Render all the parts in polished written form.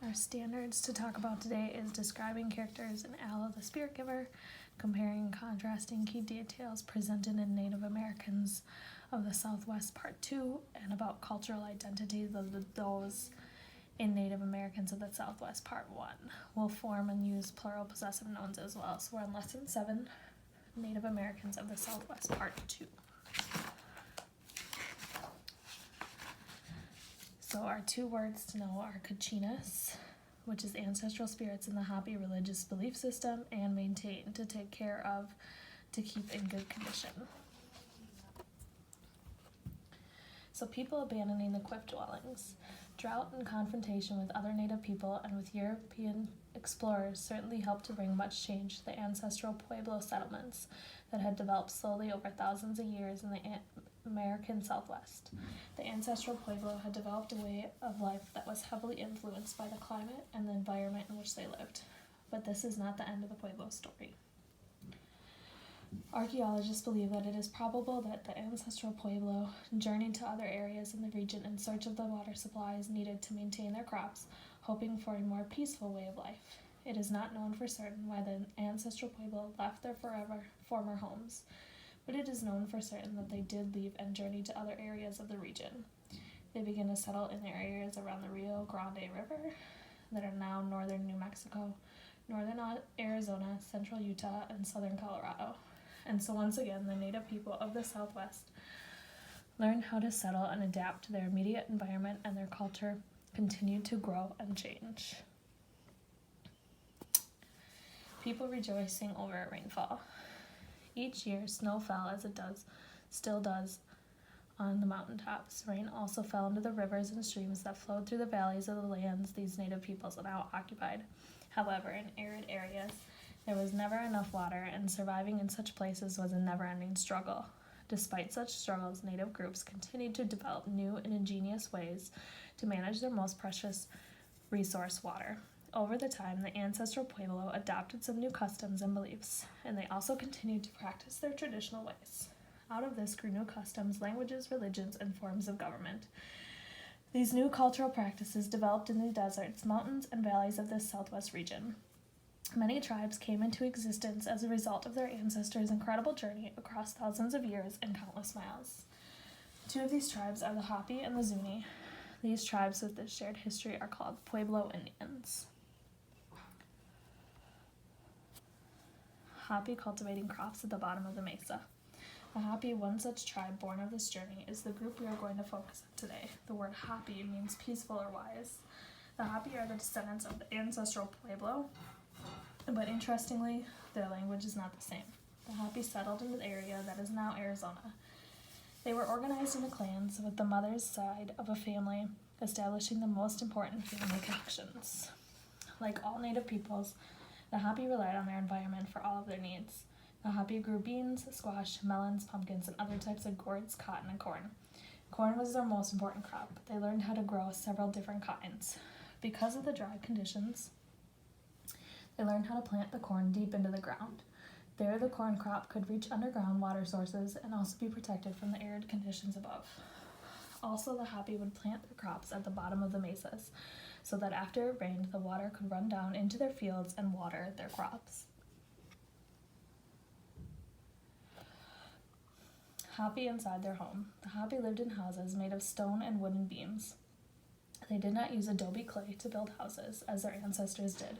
Our standards to talk about today is describing characters in Aloud the Spirit Giver, comparing and contrasting key details presented in Native Americans of the Southwest Part 2, and about cultural identities of those in Native Americans of the Southwest Part 1. We'll form and use plural possessive nouns as well. So we're on Lesson 7, Native Americans of the Southwest Part 2. So our two words to know are kachinas, which is ancestral spirits in the Hopi religious belief system, and maintain, to take care of, to keep in good condition. So people abandoning the cliff dwellings. Drought and confrontation with other native people and with European explorers certainly helped to bring much change to the ancestral Pueblo settlements that had developed slowly over thousands of years in the American Southwest. The ancestral Pueblo had developed a way of life that was heavily influenced by the climate and the environment in which they lived. But this is not the end of the Pueblo story. Archaeologists believe that it is probable that the ancestral Pueblo journeyed to other areas in the region in search of the water supplies needed to maintain their crops, hoping for a more peaceful way of life. It is not known for certain why the ancestral Pueblo left their former homes, but it is known for certain that they did leave and journey to other areas of the region. They began to settle in the areas around the Rio Grande River that are now northern New Mexico, northern Arizona, central Utah, and southern Colorado. And so once again, the native people of the Southwest learned how to settle and adapt to their immediate environment, and their culture continued to grow and change. People rejoicing over a rainfall. Each year, snow fell as it still does on the mountaintops. Rain also fell into the rivers and streams that flowed through the valleys of the lands these native peoples now occupied. However, in arid areas, there was never enough water, and surviving in such places was a never-ending struggle. Despite such struggles, native groups continued to develop new and ingenious ways to manage their most precious resource, water. Over the time, the ancestral Pueblo adopted some new customs and beliefs, and they also continued to practice their traditional ways. Out of this grew new customs, languages, religions, and forms of government. These new cultural practices developed in the deserts, mountains, and valleys of this southwest region. Many tribes came into existence as a result of their ancestors' incredible journey across thousands of years and countless miles. Two of these tribes are the Hopi and the Zuni. These tribes with this shared history are called Pueblo Indians. Hopi cultivating crops at the bottom of the mesa. The Hopi, one such tribe born of this journey, is the group we are going to focus on today. The word Hopi means peaceful or wise. The Hopi are the descendants of the ancestral Pueblo, but interestingly, their language is not the same. The Hopi settled in the area that is now Arizona. They were organized into clans, with the mother's side of a family establishing the most important family connections. Like all native peoples, the Hopi relied on their environment for all of their needs. The Hopi grew beans, squash, melons, pumpkins, and other types of gourds, cotton, and corn. Corn was their most important crop, but they learned how to grow several different kinds. Because of the dry conditions, they learned how to plant the corn deep into the ground. There, the corn crop could reach underground water sources and also be protected from the arid conditions above. Also, the Hopi would plant their crops at the bottom of the mesas, so that after it rained, the water could run down into their fields and water their crops. Hopi inside their home. The Hopi lived in houses made of stone and wooden beams. They did not use adobe clay to build houses, as their ancestors did.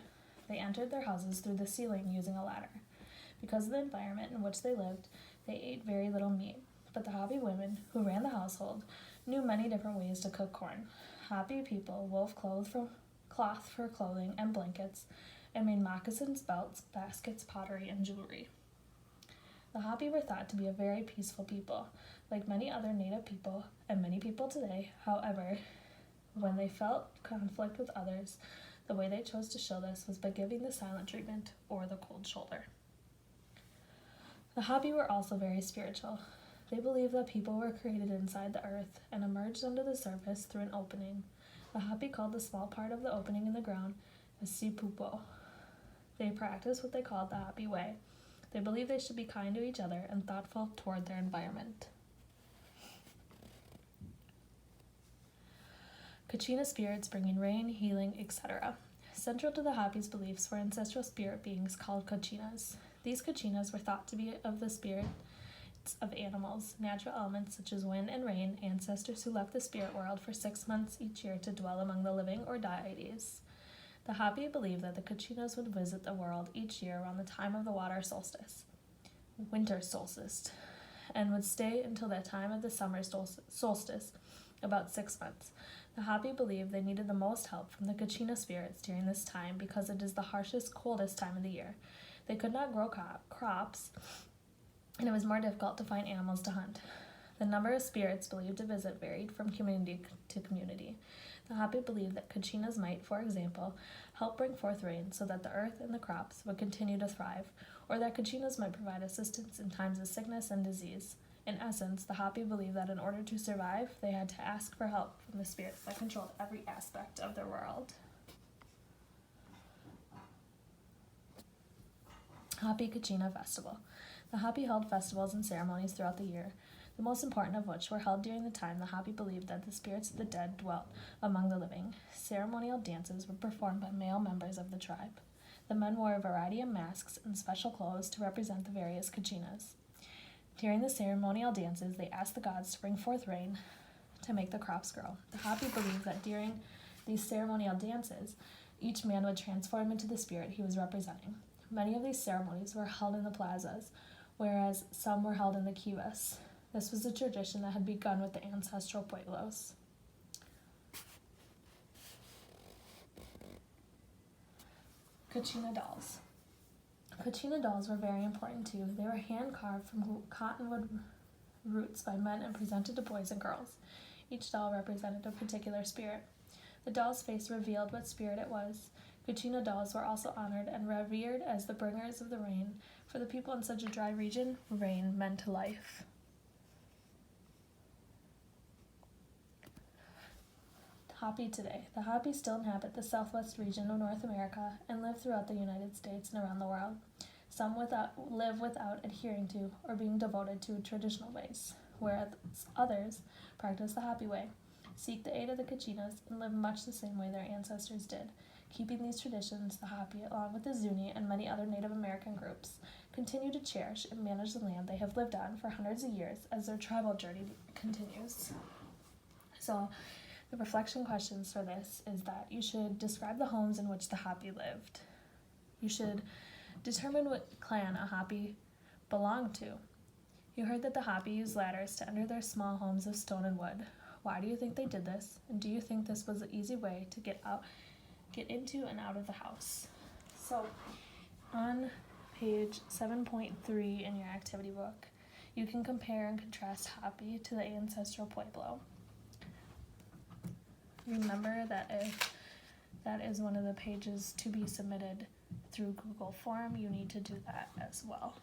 They entered their houses through the ceiling using a ladder. Because of the environment in which they lived, they ate very little meat. But the Hopi women, who ran the household, knew many different ways to cook corn. Hopi people wove cloth for clothing and blankets, and made moccasins, belts, baskets, pottery, and jewelry. The Hopi were thought to be a very peaceful people, like many other native people and many people today. However, when they felt conflict with others, the way they chose to show this was by giving the silent treatment or the cold shoulder. The Hopi were also very spiritual. They believed that people were created inside the earth and emerged under the surface through an opening. The Hopi called the small part of the opening in the ground a sipupo. They practiced what they called the Hopi way. They believed they should be kind to each other and thoughtful toward their environment. Kachina spirits bringing rain, healing, etc. Central to the Hopi's beliefs were ancestral spirit beings called Kachinas. These Kachinas were thought to be of the spirits of animals, natural elements such as wind and rain, ancestors who left the spirit world for 6 months each year to dwell among the living or deities. The Hopi believed that the Kachinas would visit the world each year around the time of the winter solstice, and would stay until the time of the summer solstice, about 6 months. The Hopi believed they needed the most help from the Kachina spirits during this time because it is the harshest, coldest time of the year. They could not grow crops, and it was more difficult to find animals to hunt. The number of spirits believed to visit varied from community to community. The Hopi believed that Kachinas might, for example, help bring forth rain so that the earth and the crops would continue to thrive, or that Kachinas might provide assistance in times of sickness and disease. In essence, the Hopi believed that in order to survive, they had to ask for help from the spirits that controlled every aspect of their world. Hopi Kachina Festival. The Hopi held festivals and ceremonies throughout the year, the most important of which were held during the time the Hopi believed that the spirits of the dead dwelt among the living. Ceremonial dances were performed by male members of the tribe. The men wore a variety of masks and special clothes to represent the various Kachinas. During the ceremonial dances, they asked the gods to bring forth rain to make the crops grow. The Hopi believed that during these ceremonial dances, each man would transform into the spirit he was representing. Many of these ceremonies were held in the plazas, whereas some were held in the kivas. This was a tradition that had begun with the ancestral pueblos. Kachina dolls. Kachina dolls were very important too. They were hand-carved from cottonwood roots by men and presented to boys and girls. Each doll represented a particular spirit. The doll's face revealed what spirit it was. Kachina dolls were also honored and revered as the bringers of the rain. For the people in such a dry region, rain meant life. Hopi today. The Hopi still inhabit the southwest region of North America and live throughout the United States and around the world. Some live without adhering to or being devoted to traditional ways, whereas others practice the Hopi way, seek the aid of the Kachinas, and live much the same way their ancestors did. Keeping these traditions, the Hopi, along with the Zuni and many other Native American groups, continue to cherish and manage the land they have lived on for hundreds of years as their tribal journey continues. So, the reflection questions for this is that you should describe the homes in which the Hopi lived. You should determine what clan a Hopi belonged to. You heard that the Hopi used ladders to enter their small homes of stone and wood. Why do you think they did this? And do you think this was an easy way to get into and out of the house? So, on page 7.3 in your activity book, you can compare and contrast Hopi to the ancestral Pueblo. Remember that if that is one of the pages to be submitted through Google Form, you need to do that as well.